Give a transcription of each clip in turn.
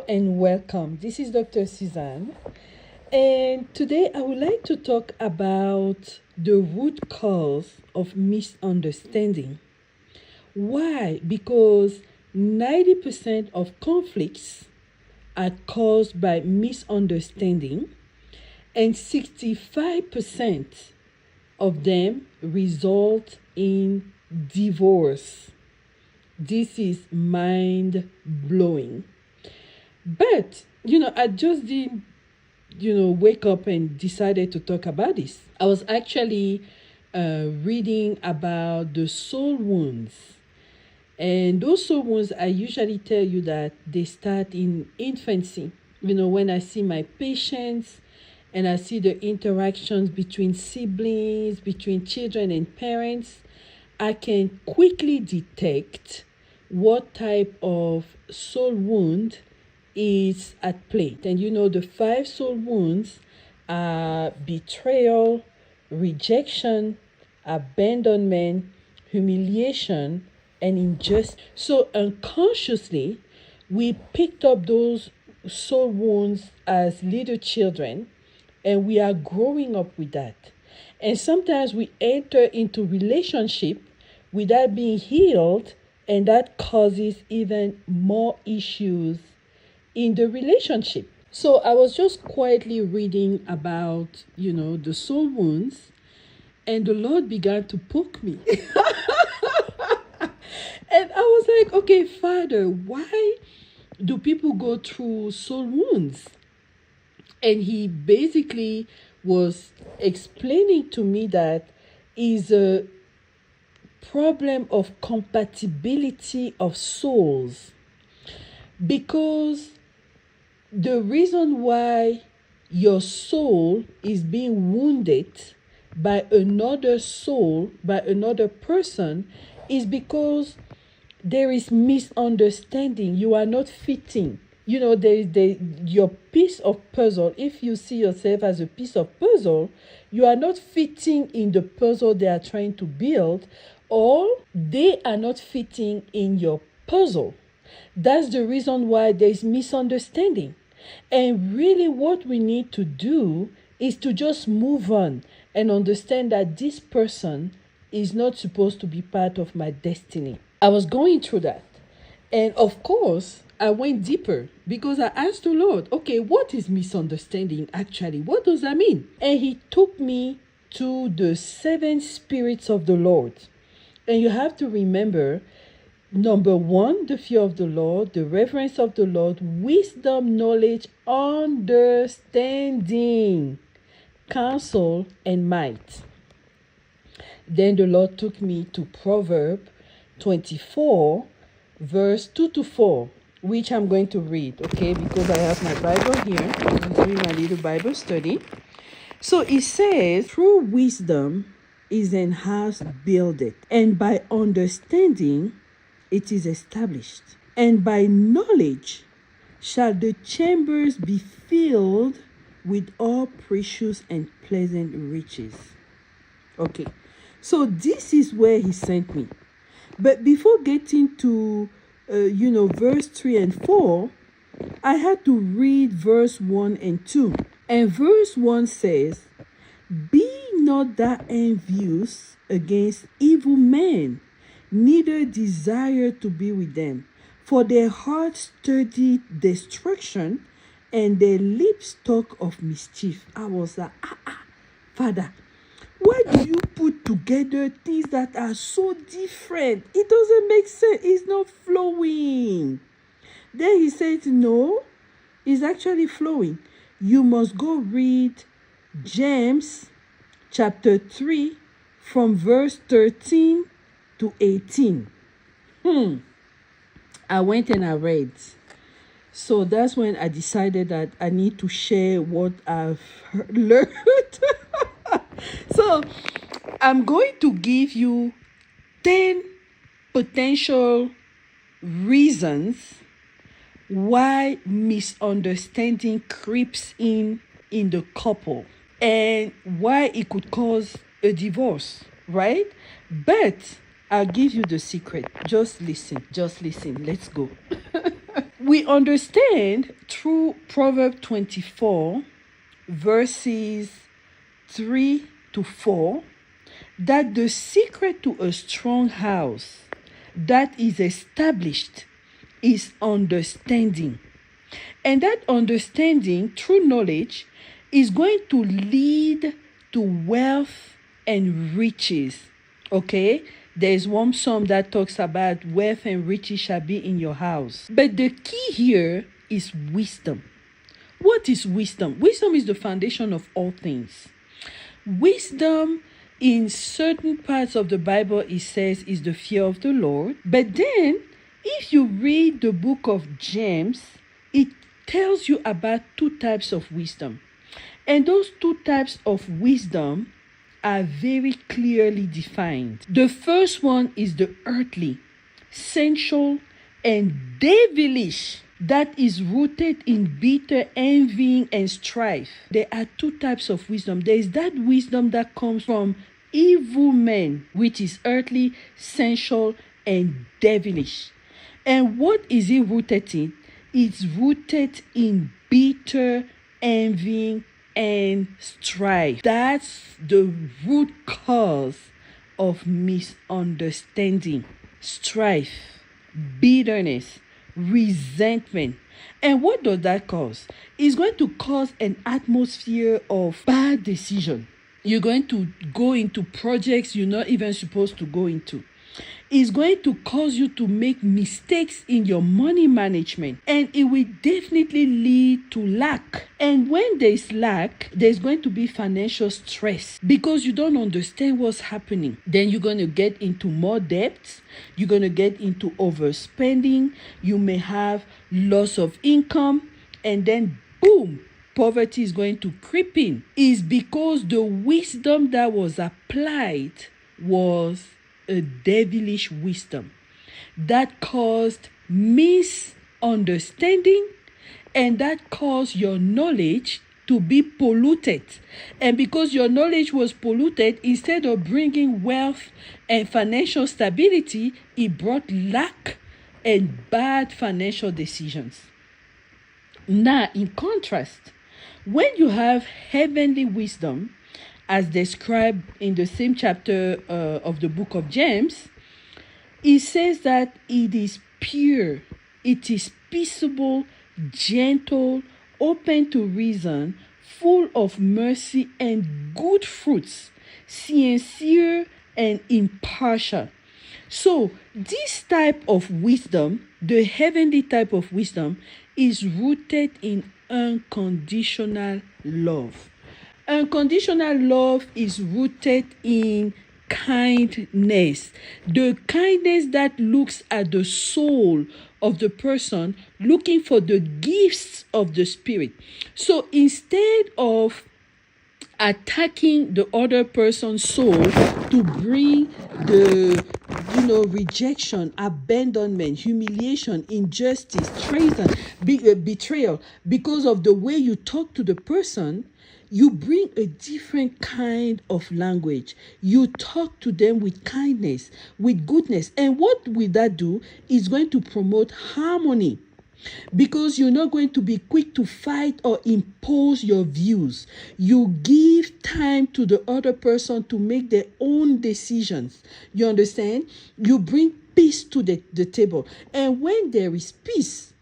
Hello and welcome. This is Dr. Suzanne, and today I would like to talk about the root cause of misunderstanding. Why? Because 90% of conflicts are caused by misunderstanding, and 65% of them result in divorce. This is mind blowing. But, I just didn't, wake up and decided to talk about this. I was actually reading about the soul wounds. And those soul wounds, I usually tell you that they start in infancy. When I see my patients and I see the interactions between siblings, between children and parents, I can quickly detect what type of soul wound is at play. And the 5 soul wounds are betrayal, rejection, abandonment, humiliation, and injustice. So unconsciously, we picked up those soul wounds as little children, and we are growing up with that. And sometimes we enter into relationship without being healed, and that causes even more issues in the relationship. So I was just quietly reading about, the soul wounds, and the Lord began to poke me. And I was like, okay, Father, why do people go through soul wounds? And he basically was explaining to me that is a problem of compatibility of souls, because the reason why your soul is being wounded by another soul, by another person, is because there is misunderstanding. You are not fitting. Your piece of puzzle. If you see yourself as a piece of puzzle, you are not fitting in the puzzle they are trying to build, or they are not fitting in your puzzle. That's the reason why there is misunderstanding. And really what we need to do is to just move on and understand that this person is not supposed to be part of my destiny. I was going through that. And of course, I went deeper because I asked the Lord, okay, what is misunderstanding actually? What does that mean? And he took me to the 7 spirits of the Lord. And you have to remember, number 1, the fear of the Lord, the reverence of the Lord, wisdom, knowledge, understanding, counsel, and might. Then the Lord took me to Proverbs 24, verse 2 to 4, which I'm going to read, okay, because I have my Bible here. I'm doing my little Bible study. So it says, through wisdom is an house builded, and by understanding it is established, and by knowledge shall the chambers be filled with all precious and pleasant riches. Okay, so this is where he sent me. But before getting to, verse 3 and 4, I had to read verse 1 and 2. And verse 1 says, be not thou envious against evil men, neither desire to be with them. For their hearts study destruction, and their lips talk of mischief. I was like, Father, why do you put together things that are so different? It doesn't make sense. It's not flowing. Then he said, no, it's actually flowing. You must go read James chapter 3 from verse 13 to 18. I went and I read. So that's when I decided that I need to share what I've learned. So I'm going to give you 10 potential reasons why misunderstanding creeps in the couple, and why it could cause a divorce, right? But I'll give you the secret. Just listen. Let's go. We understand through Proverbs 24, verses 3 to 4, that the secret to a strong house that is established is understanding. And that understanding, through knowledge, is going to lead to wealth and riches. Okay? There's one psalm that talks about wealth and riches shall be in your house. But the key here is wisdom. What is wisdom? Wisdom is the foundation of all things. Wisdom, in certain parts of the Bible, it says is the fear of the Lord. But then, if you read the book of James, it tells you about two types of wisdom. And those two types of wisdom are very clearly defined. The first one is the earthly, sensual, and devilish, that is rooted in bitter envying and strife. There are two types of wisdom. There is that wisdom that comes from evil men, which is earthly, sensual, and devilish. And what is it rooted in? It's rooted in bitter envying and strife. That's the root cause of misunderstanding, strife, bitterness, resentment. And what does that cause? It's going to cause an atmosphere of bad decision. You're going to go into projects you're not even supposed to go into. It's going to cause you to make mistakes in your money management, and it will definitely lead to lack. And when there's lack, there's going to be financial stress because you don't understand what's happening. Then you're going to get into more debts. You're going to get into overspending. You may have loss of income, and then boom, poverty is going to creep in. It's because the wisdom that was applied was a devilish wisdom that caused misunderstanding, and that caused your knowledge to be polluted. And because your knowledge was polluted, instead of bringing wealth and financial stability, it brought lack and bad financial decisions. Now, in contrast, when you have heavenly wisdom, as described in the same chapter of the book of James, it says that it is pure, it is peaceable, gentle, open to reason, full of mercy and good fruits, sincere and impartial. So this type of wisdom, the heavenly type of wisdom, is rooted in unconditional love. Unconditional love is rooted in kindness. The kindness that looks at the soul of the person, looking for the gifts of the Spirit. So instead of attacking the other person's soul to bring the rejection, abandonment, humiliation, injustice, treason, betrayal, because of the way you talk to the person, you bring a different kind of language. You talk to them with kindness, with goodness. And what will that do? It's going to promote harmony. Because you're not going to be quick to fight or impose your views. You give time to the other person to make their own decisions. You understand? You bring peace to the table. And when there is peace,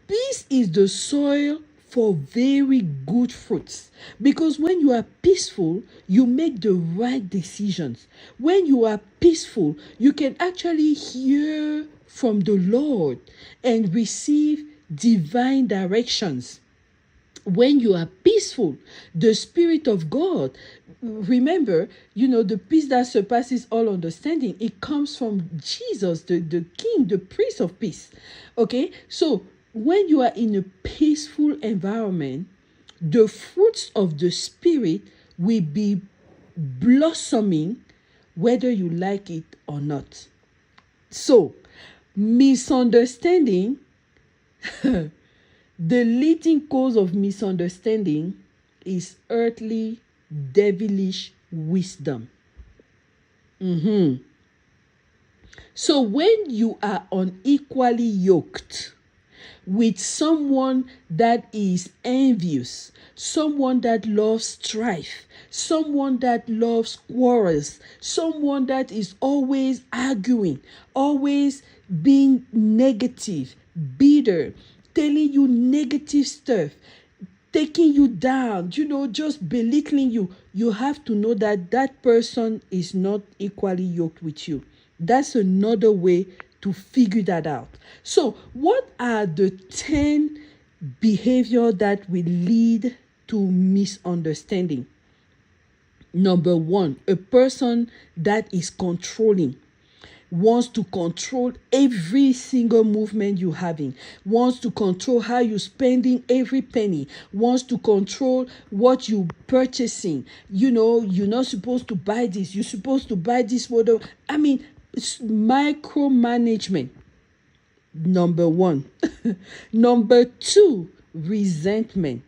peace is the soil for very good fruits. Because when you are peaceful, you make the right decisions. When you are peaceful, you can actually hear from the Lord and receive divine directions. When you are peaceful, the Spirit of God, remember, the peace that surpasses all understanding, it comes from Jesus, the King, the Prince of Peace. Okay, so when you are in a peaceful environment, the fruits of the Spirit will be blossoming whether you like it or not. So, misunderstanding, the leading cause of misunderstanding is earthly, devilish wisdom. So when you are unequally yoked, with someone that is envious, someone that loves strife, someone that loves quarrels, someone that is always arguing, always being negative, bitter, telling you negative stuff, taking you down, just belittling you, you have to know that that person is not equally yoked with you. That's another way to figure that out. So, what are the 10 behavior that will lead to misunderstanding? Number 1, a person that is controlling, wants to control every single movement you're having, wants to control how you're spending every penny, wants to control what you're purchasing. You're not supposed to buy this, you're supposed to buy this model. It's micromanagement. Number 1. Number 2, resentment.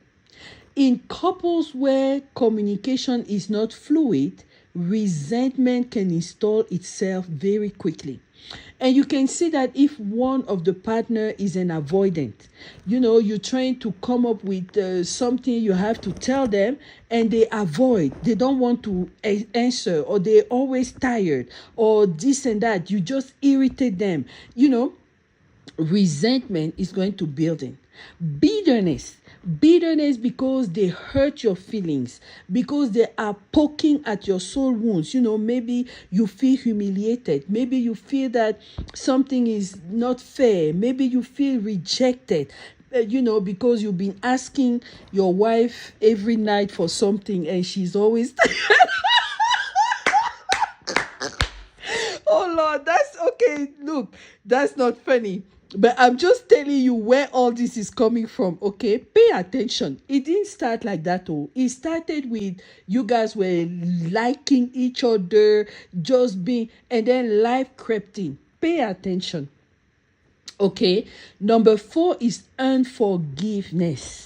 In couples where communication is not fluid, resentment can install itself very quickly. And you can see that if one of the partner is an avoidant, you're trying to come up with something you have to tell them, and they avoid, they don't want to answer, or they're always tired, or this and that, you just irritate them. Resentment is going to build in. Bitterness because they hurt your feelings, because they are poking at your soul wounds. Maybe you feel humiliated, maybe you feel that something is not fair, maybe you feel rejected, because you've been asking your wife every night for something and she's always oh Lord, that's okay. Look, that's not funny. But I'm just telling you where all this is coming from, okay? Pay attention. It didn't start like that, oh. It started with you guys were liking each other, just being, and then life crept in. Pay attention, okay? Number 4 is unforgiveness.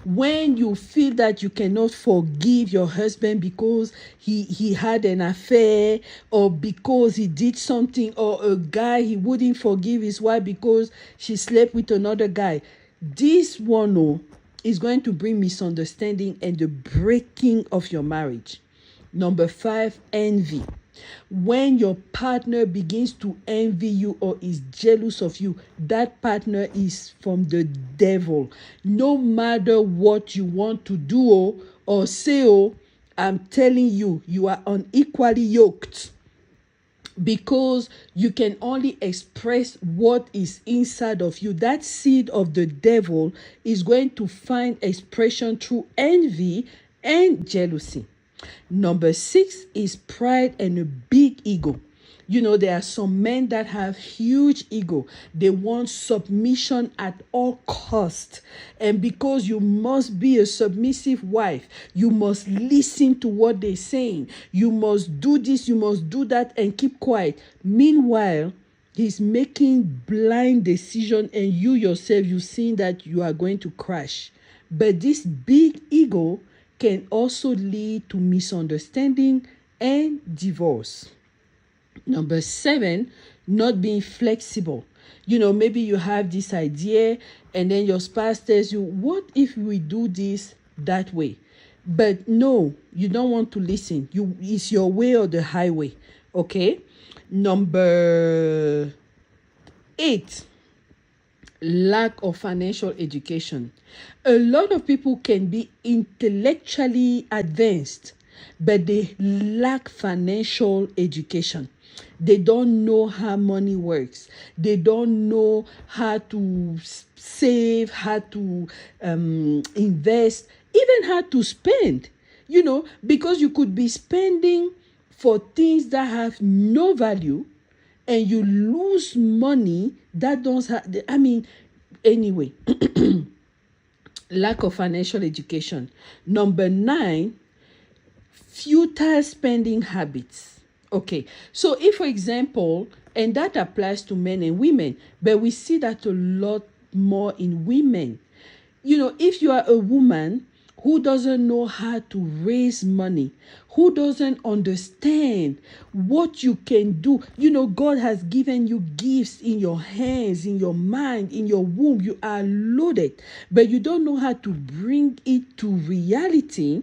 When you feel that you cannot forgive your husband because he had an affair, or because he did something, or a guy, he wouldn't forgive his wife because she slept with another guy. This one is going to bring misunderstanding and the breaking of your marriage. Number 5, envy. When your partner begins to envy you or is jealous of you, that partner is from the devil. No matter what you want to do or say, I'm telling you, you are unequally yoked, because you can only express what is inside of you. That seed of the devil is going to find expression through envy and jealousy. Number 6 is pride and a big ego. There are some men that have huge ego. They want submission at all cost. And because you must be a submissive wife, you must listen to what they're saying. You must do this, you must do that, and keep quiet. Meanwhile, he's making blind decision, and you yourself, you've seen that you are going to crash. But this big ego can also lead to misunderstanding and divorce. Number 7, not being flexible. Maybe you have this idea and then your spouse tells you, what if we do this that way? But no, you don't want to listen. It's your way or the highway. Okay? Number 8, lack of financial education. A lot of people can be intellectually advanced, but they lack financial education. They don't know how money works. They don't know how to save, how to invest, even how to spend. Because you could be spending for things that have no value, and you lose money that don't have, anyway. Lack of financial education. Number 9, futile spending habits. Okay, so if, for example, and that applies to men and women, but we see that a lot more in women. If you are a woman who doesn't know how to raise money, who doesn't understand what you can do. God has given you gifts in your hands, in your mind, in your womb. You are loaded, but you don't know how to bring it to reality.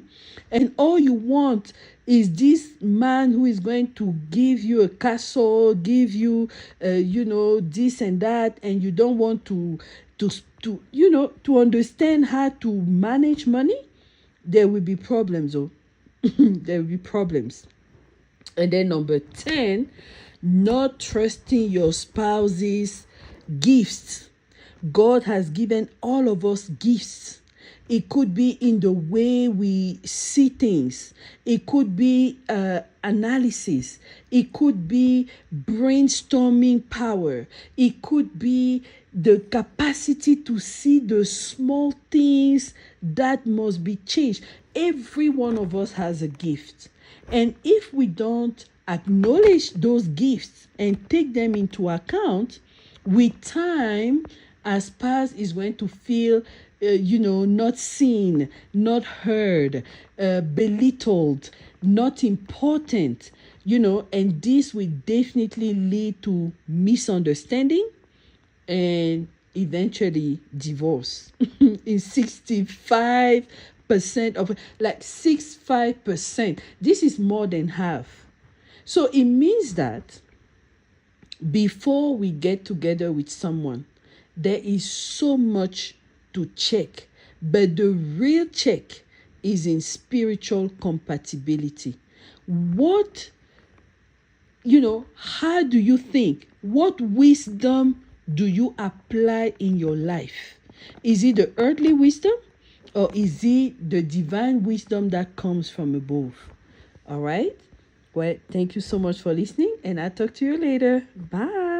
And all you want is this man who is going to give you a castle, give you, this and that, and you don't want to understand how to manage money. There will be problems. There will be problems. And then number 10, not trusting your spouse's gifts. God has given all of us gifts. It could be in the way we see things. It could be analysis. It could be brainstorming power. It could be the capacity to see the small things that must be changed. Every one of us has a gift. And if we don't acknowledge those gifts and take them into account, with time, our spouse is going to feel not seen, not heard, belittled, not important, and this will definitely lead to misunderstanding and eventually divorce. In 65% of, 65%, this is more than half. So it means that before we get together with someone, there is so much to check, but the real check is in spiritual compatibility. How do you think? What wisdom do you apply in your life? Is it the earthly wisdom, or is it the divine wisdom that comes from above? All right. Well, thank you so much for listening, and I'll talk to you later. Bye.